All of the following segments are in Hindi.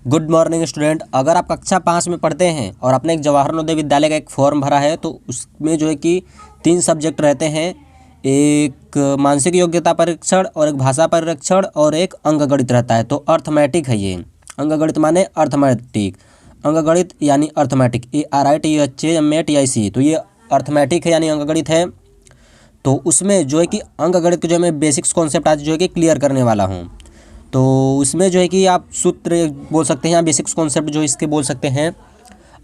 Good morning student. अगर आप कक्षा 5 में पढ़ते हैं और आपने एक जवाहर नवोदय विद्यालय का एक फॉर्म भरा है तो उसमें जो है कि 3 सब्जेक्ट रहते हैं। एक मानसिक योग्यता परीक्षण और एक भाषा परीक्षण और एक अंकगणित रहता है। तो अर्थमेटिक है ये। अंकगणित माने अर्थमेटिक, अंकगणित यानी अर्थमेटिक, ARITHMATIC। तो ये अर्थमेटिक है यानी अंकगणित है। तो उसमें जो है कि अंकगणित के जो मैं बेसिक्स कॉन्सेप्ट आज जो है कि क्लियर करने वाला हूँ। तो उसमें जो है कि आप सूत्र बोल सकते हैं या बेसिक्स कॉन्सेप्ट जो इसके बोल सकते हैं।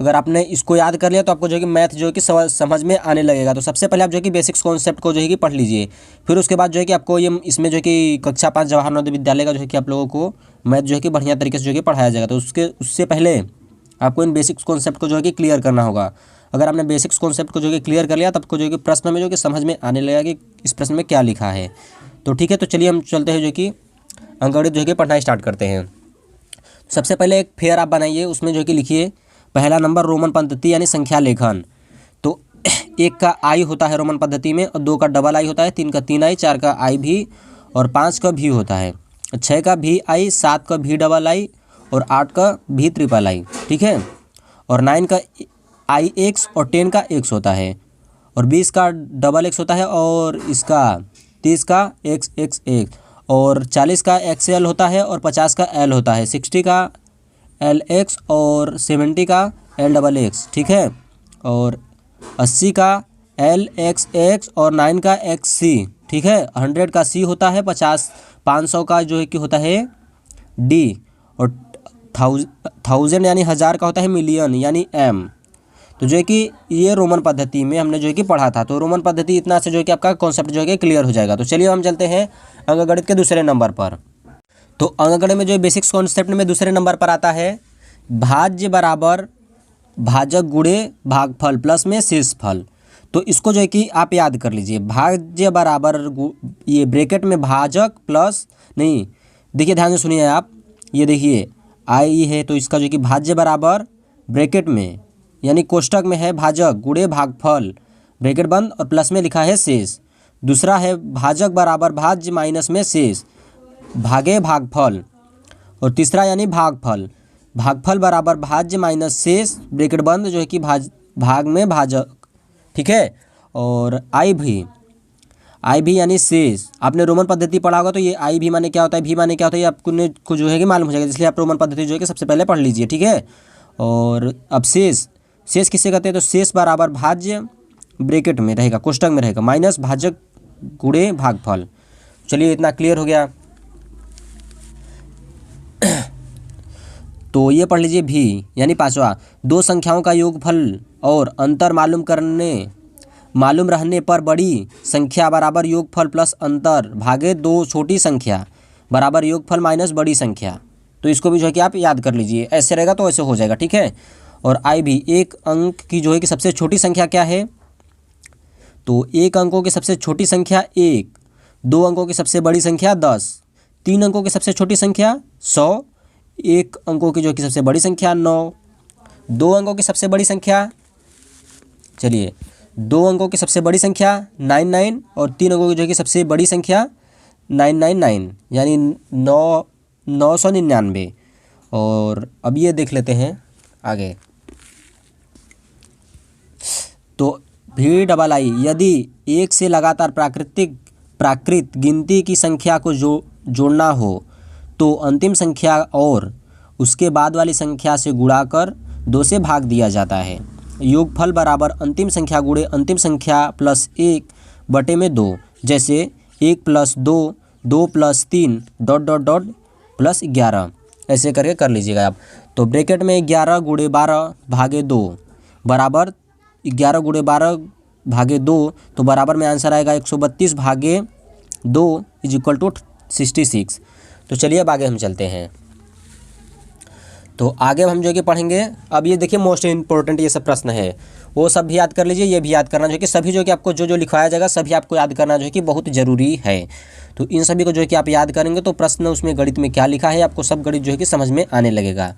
अगर आपने इसको याद कर लिया तो आपको जो है कि मैथ जो है कि समझ में आने लगेगा। तो सबसे पहले आप जो है कि बेसिक्स कॉन्सेप्ट को जो है कि पढ़ लीजिए। फिर उसके बाद जो है कि आपको ये इसमें जो है कि कक्षा 5 जवाहर नवोदय विद्यालय का जो है कि आप लोगों को मैथ जो है कि बढ़िया तरीके से जो है कि पढ़ाया जाएगा। तो उससे पहले आपको इन बेसिक्स कॉन्सेप्ट को जो है कि क्लियर करना होगा। अगर आपने बेसिक्स कॉन्सेप्ट को जो है कि क्लियर कर लिया तब आपको जो है कि प्रश्न में जो है कि समझ में आने लगेगा कि इस प्रश्न में क्या लिखा है। तो ठीक है, तो चलिए हम चलते हैं जो कि अंकगणित जो है कि पढ़ना स्टार्ट करते हैं। सबसे पहले एक फेयर आप बनाइए, उसमें जो है कि लिखिए पहला नंबर रोमन पद्धति यानी संख्या लेखन। तो 1 का आई होता है रोमन पद्धति में, और 2 का डबल आई होता है, 3 का 3 आई, 4 का आई भी और 5 का भी होता है, 6 का भी आई, 7 का भी डबल आई और 8 का भी ट्रिपल आई। ठीक है, और 9 का आई एक्स और 10 का एक्स होता है, और 20 का डबल एक्स होता है, और इसका 30 का एक्स एक्स एक्स, और 40 का एक्सएल होता है और 50 का एल होता है, 60 का एल एक्स और 70 का एल डबल एक्स। ठीक है, और 80 का एल एक्स एक्स और 9 का एक्स सी। ठीक है, 100 का सी होता है, 500 का जो है कि होता है डी, और 1000 यानी 1000 का होता है मिलियन यानी एम। तो जो है कि ये रोमन पद्धति में हमने जो है कि पढ़ा था। तो रोमन पद्धति इतना से जो है कि आपका कॉन्सेप्ट जो है कि क्लियर हो जाएगा। तो चलिए हम चलते हैं अंकगणित के दूसरे नंबर पर। तो अंकगणित में जो बेसिक्स कॉन्सेप्ट में दूसरे नंबर पर आता है भाज्य बराबर भाजक गुणे भागफल प्लस में शेषफल। तो इसको जो है कि आप याद कर लीजिए, भाज्य बराबर ये ब्रैकेट में भाजक प्लस नहीं, देखिए ध्यान से सुनिए आप, ये देखिए आई है तो इसका जो कि भाज्य बराबर ब्रैकेट में यानी कोष्टक में है भाजक गुणे भागफल ब्रैकेट बंद और प्लस में लिखा है शेष। दूसरा है भाजक बराबर भाज्य माइनस में शेष भागे भागफल, और तीसरा यानी भागफल, भागफल बराबर भाज्य माइनस शेष ब्रैकेट बंद जो है कि भाग में भाजक। ठीक है, और आई भी यानी शेष। आपने रोमन पद्धति पढ़ा होगा तो ये आई भी माने क्या होता है, भी माने क्या होता है, ये आपको जो है कि मालूम हो जाएगा, इसलिए आप रोमन पद्धति जो है कि सबसे पहले पढ़ लीजिए। ठीक है, और अब शेष किससे कहते हैं, तो शेष बराबर भाज्य ब्रैकेट में रहेगा कोष्टक में रहेगा माइनस भाजक गुणे भागफल। चलिए इतना क्लियर हो गया। तो ये पढ़ लीजिए भी यानी 5वां, दो संख्याओं का योगफल और अंतर मालूम रहने पर बड़ी संख्या बराबर योगफल प्लस अंतर भागे दो छोटी संख्या बराबर योगफल माइनस बड़ी संख्या। तो इसको भी जो है कि आप याद कर लीजिए, ऐसे रहेगा तो ऐसे हो जाएगा। ठीक है, और आई भी एक अंक की जो है कि सबसे छोटी संख्या क्या है, तो एक अंकों की सबसे छोटी संख्या 1, 2 अंकों की सबसे बड़ी संख्या 10, 3 अंकों की सबसे छोटी संख्या 100, 1 अंकों की जो कि सबसे बड़ी संख्या 9, 2 अंकों की सबसे बड़ी संख्या 2 अंकों की सबसे बड़ी संख्या 99 और 3 अंकों की जो कि सबसे बड़ी संख्या 999 यानी 999। और अब ये देख लेते हैं आगे। तो भी डबल आई यदि 1 से लगातार प्राकृत गिनती की संख्या को जोड़ना हो तो अंतिम संख्या और उसके बाद वाली संख्या से गुणा कर 2 से भाग दिया जाता है। योगफल बराबर अंतिम संख्या गुणे अंतिम संख्या प्लस 1 बटे में 2, जैसे 1 plus 2, 2 plus 3 dot dot dot plus 11, ऐसे करके कर लीजिएगा आप। तो ब्रैकेट में 11 गुणे 12 भागे 2 बराबर 11 गुणे 12 भागे 2, तो बराबर में आंसर आएगा 132 भागे 2 इज इक्वल टू 66। तो चलिए अब आगे हम चलते हैं। तो आगे हम जो है कि पढ़ेंगे, अब ये देखिए मोस्ट इंपॉर्टेंट ये सब प्रश्न है, वो सब भी याद कर लीजिए, ये भी याद करना जो है कि सभी जो है कि आपको जो लिखवाया जाएगा सभी आपको याद करना जो है कि बहुत ज़रूरी है। तो इन सभी को जो है कि आप याद करेंगे तो प्रश्न उसमें गणित में क्या लिखा है आपको सब गणित जो है कि समझ में आने लगेगा।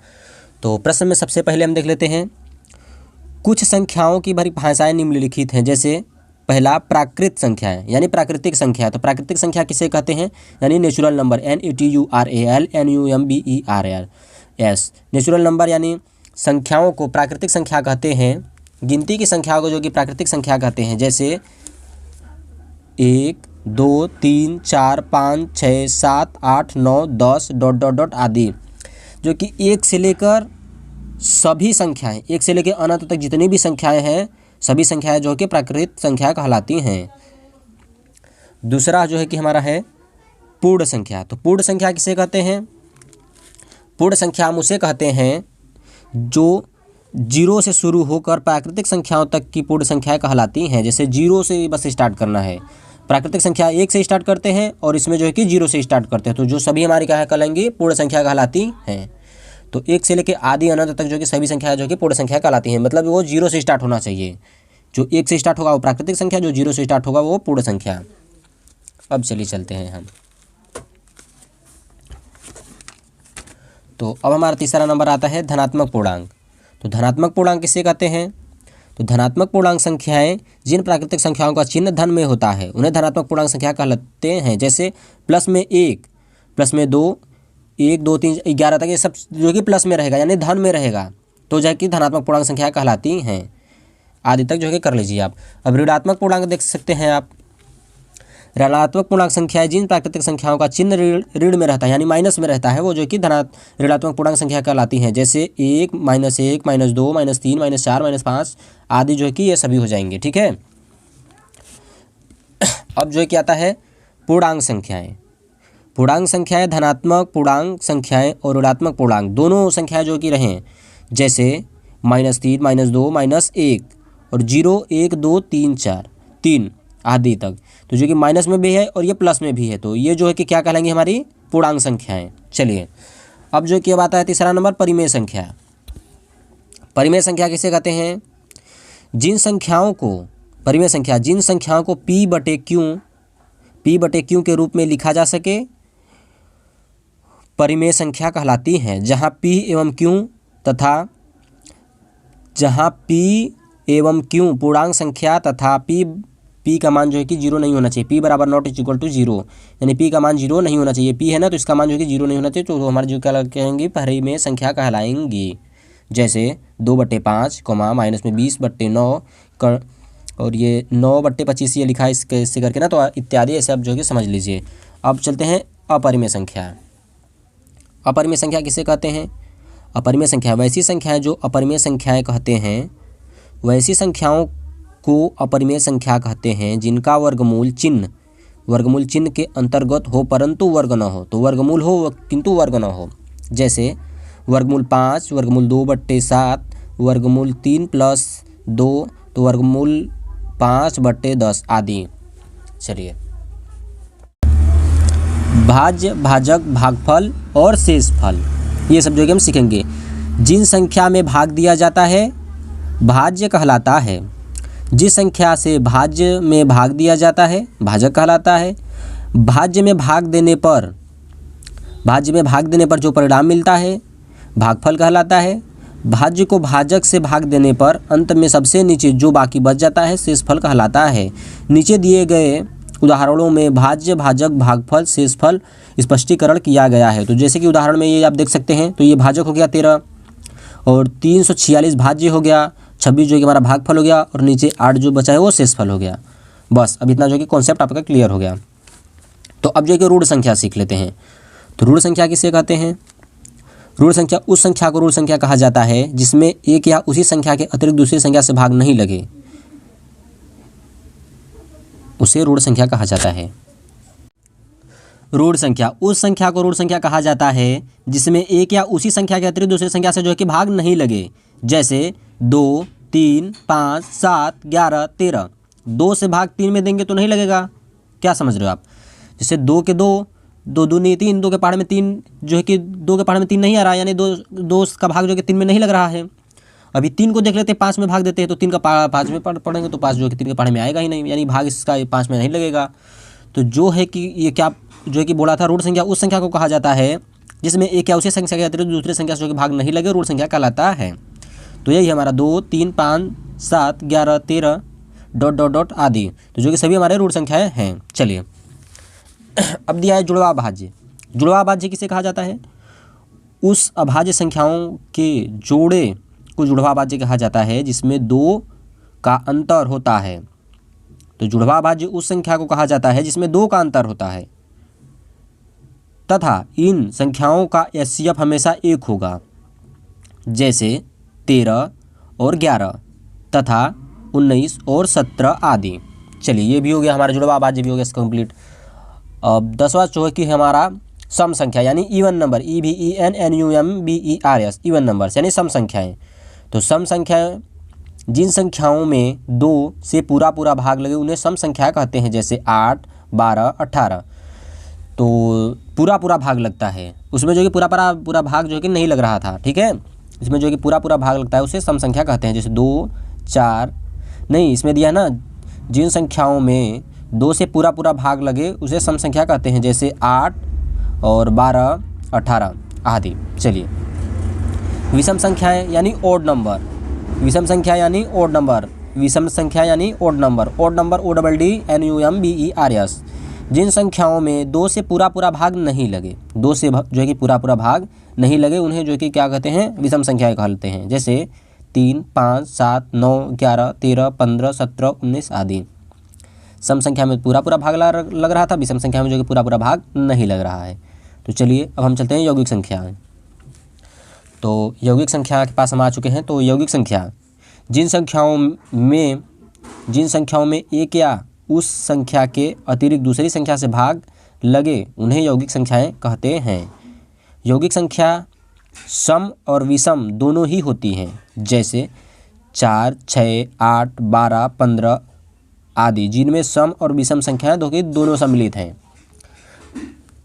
तो प्रश्न में सबसे पहले हम देख लेते हैं, कुछ संख्याओं की परिभाषाएं निम्नलिखित हैं। जैसे पहला प्राकृत संख्या है यानी प्राकृतिक संख्या। तो प्राकृतिक संख्या किसे कहते हैं, यानी natural number, NATURAL NUMBER। Yes, natural number यानी संख्याओं को प्राकृतिक संख्या कहते हैं, गिनती की संख्याओं को जो कि प्राकृतिक संख्या कहते हैं, जैसे 1 2 3 4 5 6 7 8 9 10 डॉट डॉट डॉट आदि, जो कि एक से लेकर सभी संख्याएं, एक से लेकर अनंत तक जितनी भी संख्याएं हैं, सभी संख्याएं जो कि प्राकृतिक संख्या कहलाती हैं। दूसरा जो है कि हमारा है पूर्ण संख्या। तो पूर्ण संख्या किसे कहते हैं? पूर्ण संख्या हम उसे कहते हैं जो 0 से शुरू होकर प्राकृतिक संख्याओं तक की पूर्ण संख्याएं कहलाती हैं। जैसे 0 से बस स्टार्ट करना है, प्राकृतिक संख्या 1 से स्टार्ट करते हैं और इसमें जो है कि 0 से स्टार्ट करते हैं, तो जो सभी हमारी क्या है कहलाएंगी? पूर्ण संख्या कहलाती हैं। तो 1 से लेकर आदि अनंत तक जो कि सभी संख्या जो कि पूर्ण संख्या कहलाती हैं, मतलब वो 0 से स्टार्ट होना चाहिए। जो 1 से स्टार्ट होगा वो प्राकृतिक संख्या, जो 0 से स्टार्ट होगा वो पूर्ण संख्या। अब चलिए चलते हैं हम। तो अब हमारा तीसरा नंबर आता है धनात्मक पूर्णांक। तो धनात्मक पूर्णांक किसे कहते हैं? तो धनात्मक पूर्णांक संख्याएं जिन प्राकृतिक संख्याओं का चिन्ह धन में होता है उन्हें धनात्मक पूर्णांक संख्या कहलाते हैं। जैसे प्लस में 1, प्लस में 2, 1 2 3 11 तक ये सब जो कि प्लस में रहेगा यानी धन में रहेगा, तो जो है कि धनात्मक पूर्णांक संख्या कहलाती हैं। आदि तक जो है कि कर लीजिए आप। अब ऋणात्मक पूर्णांक देख सकते हैं आप। ऋणात्मक पूर्णांक संख्याएं जिन प्राकृतिक संख्याओं का चिन्ह ऋण में रहता है यानी माइनस में रहता है, वो जो कि ऋणात्मक पूर्णांक संख्या कहलाती हैं। जैसे 1 -1 -2 -3 -4 -5 आदि जो है कि ये सभी हो जाएंगे। ठीक है। अब जो है कि आता है पूर्णांक संख्याएं। पूर्णांक संख्याएं धनात्मक पूर्णांक संख्याएं और ऋणात्मक पूर्णांक दोनों संख्याएं जो कि रहें, जैसे -3 -2 -1 और 0 1 2 3 4 3 आदि तक, तो जो कि माइनस में भी है और ये प्लस में भी है, तो ये जो है कि क्या कहलाएंगी? हमारी पूर्णांक संख्याएं। चलिए अब जो कि अब आता है तीसरा नंबर परिमेय संख्या। परिमेय संख्या किसे कहते हैं? जिन संख्याओं को परिमेय संख्या जिन संख्याओं को p बटे q के रूप में लिखा जा सके परिमेय संख्या कहलाती हैं। जहाँ p एवं q पूर्णांक संख्या तथा p का मान जो है कि 0 नहीं होना चाहिए। p बराबर नॉट इज इक्वल टू 0, यानी p का मान 0 नहीं होना चाहिए। p है ना, तो इसका मान जो है कि 0 नहीं होना चाहिए, तो हमारे जो क्या कहेंगे? परिमेय संख्या कहलाएंगी। जैसे 2/5 माइनस में 20/9 और ये 9/25 ये लिखा है इससे करके ना, तो इत्यादि ऐसे आप जो कि समझ लीजिए। अब चलते हैं अपरिमेय संख्या। अपरिमेय संख्या किसे कहते हैं? अपरिमेय संख्या वैसी संख्याएं जो अपरिमेय संख्याएं कहते हैं, वैसी संख्याओं को अपरिमेय संख्या कहते हैं जिनका वर्गमूल चिन्ह के अंतर्गत हो परंतु वर्ग न हो। तो वर्गमूल हो किंतु वर्ग न हो। जैसे वर्गमूल 5, वर्गमूल 2/7, वर्गमूल 3 + 2, तो वर्गमूल 5/10 आदि। चलिए भाज्य, भाजक, भागफल और शेषफल, ये सब जो कि हम सीखेंगे। जिन संख्या में भाग दिया जाता है भाज्य कहलाता है। जिस संख्या से भाज्य में भाग दिया जाता है भाजक कहलाता है। भाज्य में भाग देने पर जो परिणाम मिलता है भागफल कहलाता है। भाज्य को भाजक से भाग देने पर अंत में सबसे नीचे जो बाकी बच जाता है शेषफल कहलाता है। नीचे दिए गए उदाहरणों में भाज्य, भाजक, भागफल, शेषफल स्पष्टीकरण किया गया है। तो जैसे कि उदाहरण में ये आप देख सकते हैं, तो ये भाजक हो गया 13 और 346 भाज्य हो गया, 26 जो कि हमारा भागफल हो गया और नीचे 8 जो बचा है वो शेषफल हो गया। बस अब इतना जो कि कॉन्सेप्ट आपका क्लियर हो गया। तो अब जो कि ऋण संख्या सीख लेते हैं। तो ऋण संख्या किसे कहते हैं? ऋण संख्या उस संख्या को ऋण संख्या कहा जाता है जिसमें एक या उसी संख्या के अतिरिक्त दूसरी संख्या से भाग नहीं लगे, उसे ऋण संख्या कहा जाता है। ऋण संख्या उस संख्या को ऋण संख्या कहा जाता है जिसमें एक या उसी संख्या के अतिरिक्त दूसरी संख्या से जो है कि भाग नहीं लगे। जैसे 2 3 5 7 11 13, 2 से भाग 3 में देंगे तो नहीं लगेगा। क्या समझ रहे हो आप? जैसे 2 के 2 2 दूनी 3, 2 के पहाड़ में 3 जो है कि 2 के पहाड़ में 3 नहीं आ रहा है, यानी 2 का भाग जो कि 3 में नहीं लग रहा है। अभी 3 को देख लेते हैं, 5 में भाग देते हैं, तो 3 का 5 में पढ़ेंगे तो 5 जो है कि 3 के पहाड़ में आएगा ही नहीं, यानी भाग इसका 5 में नहीं लगेगा। तो जो है कि ये क्या जो है कि बोला था, ऋण संख्या उस संख्या को कहा जाता है जिसमें एक या उसी संख्या के अतिरिक्त दूसरी संख्या से जो कि भाग नहीं लगे, ऋण संख्या कहलाता है। तो यही हमारा 2 3 5 7 11 13 ... आदि, तो जो कि सभी हमारे ऋण संख्याएं हैं। चलिए अब दिया है जुड़वा भाज्य। जुड़वा भाज्य किसे कहा जाता है? उस अभाज्य संख्याओं के जोड़े को जुड़वा भाज्य कहा जाता है जिसमें 2 का अंतर होता है। तो जुड़वा भाज्य उस संख्या को कहा जाता है जिसमें 2 का अंतर होता है तथा इन संख्याओं का एचसीएफ हमेशा 1 होगा, जैसे 13 और 11 तथा 19 और 17 आदि। चलिए ये भी हो गया हमारा जुड़वा भाज्य भी हो गया कंप्लीट। अब 10वां जो है कि हमारा सम संख्या यानी even number, EVENNUMBERS, even numbers यानी सम संख्याएं। तो सम संख्याएं जिन संख्याओं में 2 से पूरा भाग लगे उन्हें सम संख्या कहते हैं, जैसे 8, 12, 18। तो पूरा भाग लगता है, उसमें जो कि पूरा भाग जो कि नहीं लग रहा था, ठीक है, इसमें जो कि पूरा भाग लगता है उसे सम संख्या कहते हैं, जैसे 2, 4 नहीं, इसमें दिया ना जिन संख्याओं में 2 से पूरा भाग लगे उसे सम संख्या कहते हैं, जैसे 8 और 12, 18 आदि। चलिए विषम संख्याएं यानी ओड नंबर, विषम संख्या यानी ओड नंबर, विषम संख्या यानी odd number, odd number ODDNUMBERS। जिन संख्याओं में 2 से पूरा भाग नहीं लगे, 2 से जो है कि पूरा भाग नहीं लगे उन्हें जो कि क्या कहते हैं, विषम संख्याएं कहते हैं, जैसे 3, 5, 7, 9, 11, 13, 15, 17, 19 आदि। सम संख्या में पूरा भाग लग रहा था, विषम संख्या में जो कि पूरा भाग नहीं लग रहा है। तो चलिए अब हम चलते हैं यौगिक संख्या। तो यौगिक संख्या के पास हम आ चुके हैं। तो यौगिक संख्या जिन संख्याओं में एक या उस संख्या के अतिरिक्त दूसरी संख्या से भाग लगे उन्हें यौगिक संख्याएं कहते हैं। यौगिक संख्या सम और विषम दोनों ही होती हैं, जैसे 4, 6, 8, 12, 15 आदि, जिनमें सम और विषम संख्याएं दोनों सम्मिलित हैं।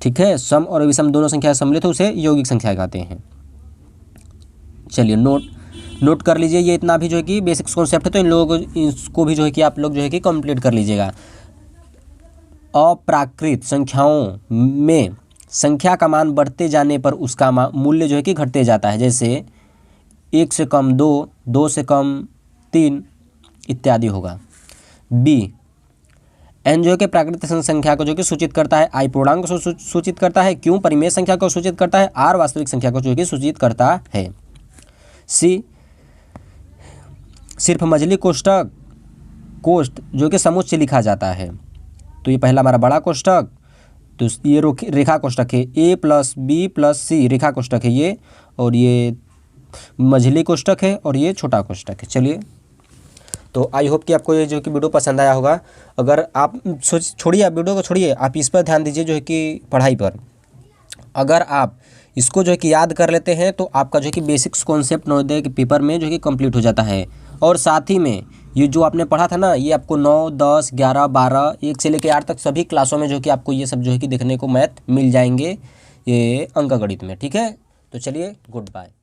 ठीक है, सम और विषम दोनों संख्याएं सम्मिलित है उसे यौगिक संख्या कहते हैं। चलिए नोट कर लीजिए, ये इतना भी जो है कि बेसिक कॉन्सेप्ट है, तो इन लोगों को इसको भी जो है कि आप लोग जो है कि कंप्लीट कर लीजिएगा। अप्राकृत संख्याओं में संख्या का मान बढ़ते जाने पर उसका मूल्य जो है कि घटते जाता है, जैसे 1 से कम 2, 2 से कम 3 इत्यादि होगा। बी एन जो है कि प्राकृतिक संख्या को जो कि सूचित करता है, आई पूर्णांक को सूचित करता है, क्यों परिमेय संख्या को सूचित करता है, आर वास्तविक संख्या को जो कि सूचित करता है। सी सिर्फ मझली कोष्ठ जो कि समुच्चय लिखा जाता है। तो ये पहला हमारा बड़ा कोष्ठक, तो ये रेखा कोष्ठक है, A + B + C रेखा कोष्ठक है ये, और ये मझली कोष्ठक है और ये छोटा कोष्ठक है। चलिए, तो आई होप कि आपको ये जो कि वीडियो पसंद आया होगा। अगर आप छोड़िए, आप वीडियो को छोड़िए, आप इस पर ध्यान दीजिए जो है कि पढ़ाई पर। अगर आप इसको जो है कि याद कर लेते हैं तो आपका जो है कि बेसिक्स कॉन्सेप्ट नवोदय के पेपर में जो है कि कंप्लीट हो जाता है। और साथ ही में ये जो आपने पढ़ा था ना, ये आपको 9, 10, 11, 12, 1 से लेकर 8 तक सभी क्लासों में जो कि आपको ये सब जो है कि देखने को मैथ मिल जाएंगे ये अंकगणित में। ठीक है, तो चलिए, गुड बाय।